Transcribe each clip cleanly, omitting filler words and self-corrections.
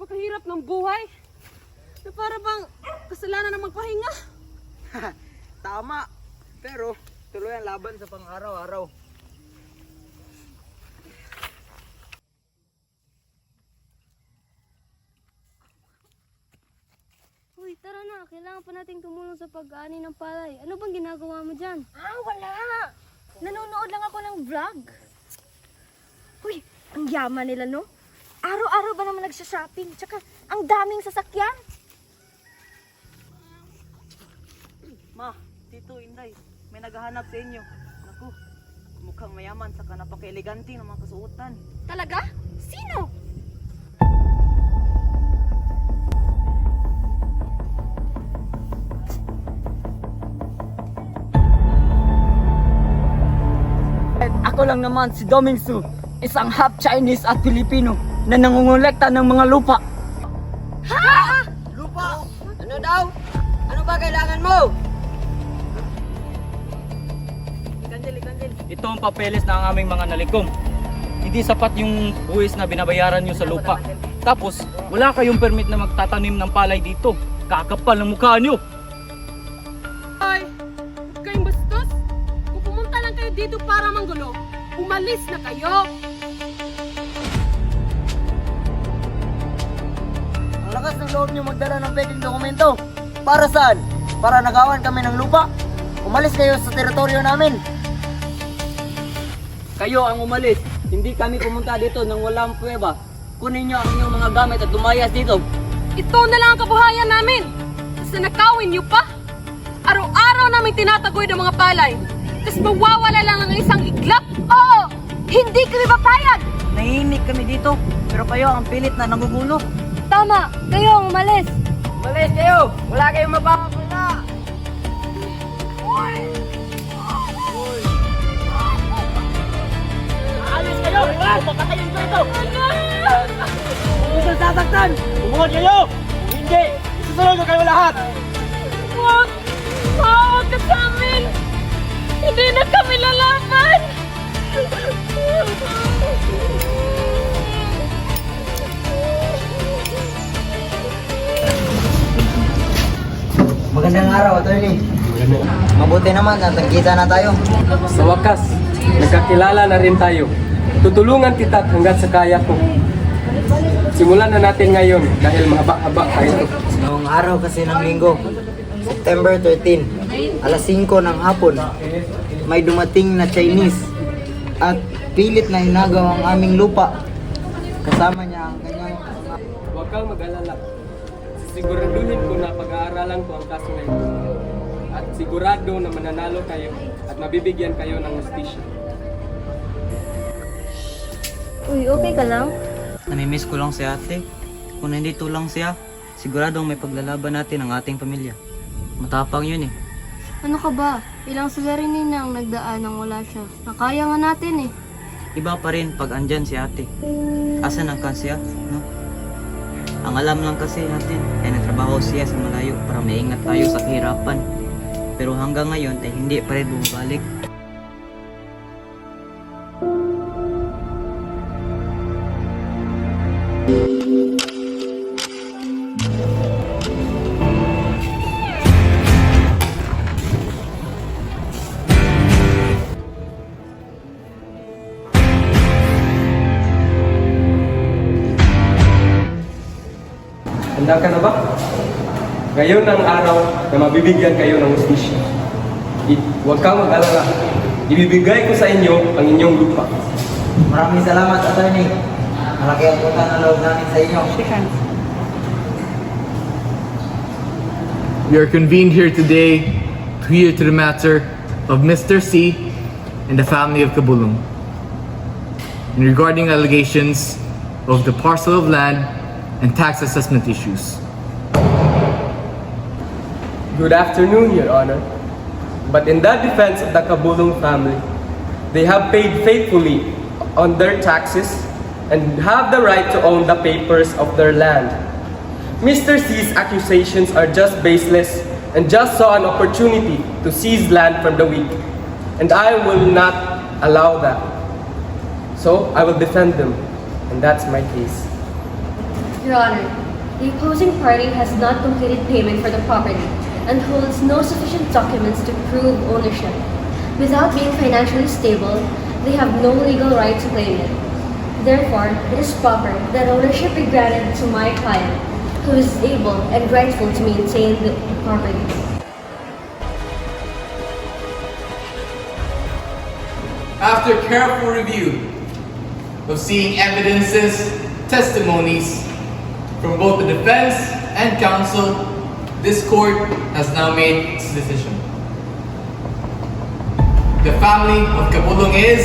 napakahirap ng buhay. Na para bang kasalanan ng magpahinga. Tama. Pero tuloy ang laban sa pang-araw-araw. Uy, tara na. Kailangan pa nating tumulong sa pag-aani ng palay. Ano bang ginagawa mo dyan? Wala. Nanonood lang ako ng vlog. Uy, ang yaman nila, no? Araw-araw ba naman nagsha-shopping? Tsaka, ang daming sasakyan. Ma, Tito, Inday, may naghahanap sa inyo. Naku, mukhang mayaman saka napaka-elegante ng mga kasuotan. Talaga? Sino? Ako lang naman si Doming Su, isang half Chinese at Filipino na nangungulekta ng mga lupa. Ha? Lupa? Ano daw? Ano ba kailangan mo? Ito ang papeles ng aming mga nalikom. Hindi sapat yung buwis na binabayaran nyo sa lupa. Tapos, wala kayong permit na magtatanim ng palay dito. Kakapal ng mukha nyo. Ay, huwag kayong bastos. Kung pumunta lang kayo dito para manggulo, umalis na kayo. Ang lakas ng loob nyo magdala ng pwedeng dokumento. Para saan? Para nagawan kami ng lupa? Umalis kayo sa teritoryo namin. Kayo ang umalis. Hindi kami pumunta dito nang walang pruweba. Kunin nyo ang inyong mga gamit at lumayas dito. Ito na lang ang kabuhayan namin. Sa nakawin niyo pa. Araw-araw namin tinatagoy ng mga palay. Tapos mawawala lang ng isang iglap. Oo! Hindi kami papayag! Nahihinig kami dito. Pero kayo ang pilit na nangugulo. Tama! Kayo ang umalis! Umalis kayo! Wala kayong mapapapala! Alis kayo! Papatayin ko ito! Huwag kang sasaktan! Umuha kayo! Hindi! Isusunod ko kayo lahat! Huwag! Huwag ka sa amin! Hindi na kami lalaban! Magandang araw, attorney. Mabuti naman at nagkita na tayo. Sa wakas, nagkakilala na rin tayo. Tutulungan kita hanggat sa kaya ko. Simulan na natin ngayon dahil mahaba-haba pa ito. Noong araw kasi ng linggo, September 13, alas 5 ng hapon, may dumating na Chinese at pilit na inagaw ang aming lupa. Kasama niya ang kanyang mga... Huwag kang mag-alala. Siguraduhin ko na pag-aaralan ko ang kaso na ito. At sigurado na mananalo kayo at mabibigyan kayo ng hustisya. Uy, okay ka lang? Namimiss ko lang si ate. Kung nandito lang siya, siguradong may paglalaban natin ang ating pamilya. Matapang yun eh. Ano ka ba? Ilang severiny na ang nagdaan nang wala siya. Nakaya nga natin eh. Iba pa rin pag andyan si ate. Asan ang kansya, no? Ang alam lang kasi natin ay nagtrabaho siya sa malayo para maingat tayo sa kahirapan. Pero hanggang ngayon ay hindi pa rin bumabalik. Handa ka na ba? Ngayon ang araw na mabibigyan kayo ng hustisya. Huwag kang mag-alala. Ibibigay ko sa inyo ang inyong lupa. Maraming salamat, attorney. Malaki ang utang na loob namin sa inyo. We are convened here today to hear to the matter of Mr. C and the family of Kabulong in regarding allegations of the parcel of land and tax assessment issues. Good afternoon, Your Honor. But in the defense of the Kabulong family, they have paid faithfully on their taxes and have the right to own the papers of their land. Mr. C's accusations are just baseless and just saw an opportunity to seize land from the weak. And I will not allow that. So I will defend them. And that's my case. Your Honor, the opposing party has not completed payment for the property and holds no sufficient documents to prove ownership. Without being financially stable, they have no legal right to claim it. Therefore, it is proper that ownership be granted to my client, who is able and rightful to maintain the property. After careful review of seeing evidences, testimonies from both the defense and counsel, this court has now made its decision. The family of Kabulong is...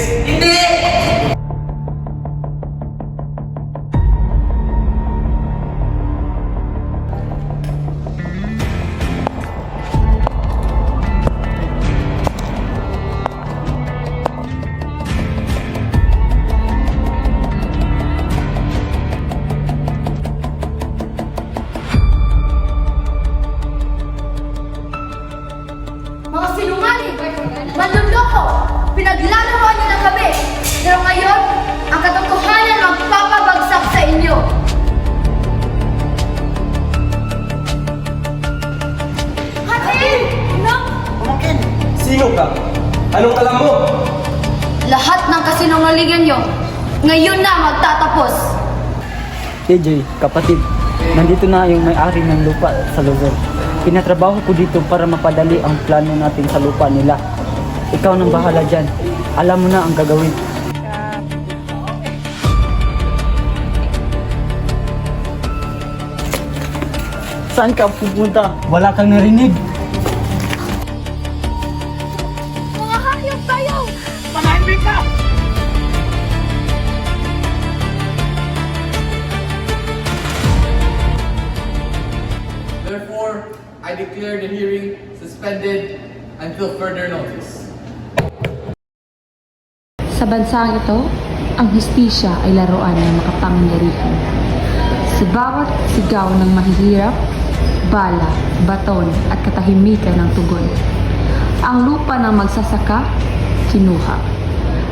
Mga sinungaling! Manluloko! Pinaglalawaan niyo na kami! Pero ngayon, ang katotohanan magpapabagsak sa inyo! Hatiin! Anak! Sino ka? Anong alam mo? Lahat ng kasinungalingan niyo, ngayon na magtatapos! AJ, kapatid, nandito na yung may-ari ng lupa sa lugar. Pinatrabaho ko dito para mapadali ang plano natin sa lupa nila. Ikaw nang bahala dyan. Alam mo na ang gagawin. Saan ka pupunta? Wala kang narinig. Mga hayop tayo! Manahimik ka! Therefore, I declare the hearing suspended until further notice. Sa bansang ito, ang hustisya ay laruan ng makapangyarihan. Sa bawat sigaw ng mahihirap, bala, baton at katahimikan ng tugon. Ang lupa ng magsasaka, kinuha.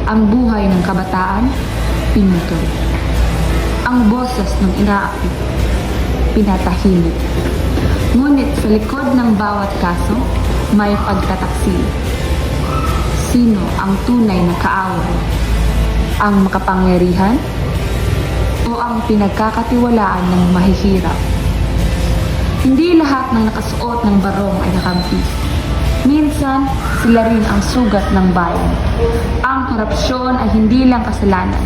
Ang buhay ng kabataan, pinutol. Ang boses ng inaapi, pinatahimik. Ngunit sa likod ng bawat kaso, may pagtataksil. Sino ang tunay na kaaway? Ang makapangyarihan? O ang pinagkakatiwalaan ng mahihirap? Hindi lahat ng nakasuot ng barong ay nakampi. Minsan, sila rin ang sugat ng bayan. Ang korupsyon ay hindi lang kasalanan.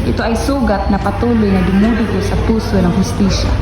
Ito ay sugat na patuloy na dumudugo sa puso ng hustisya.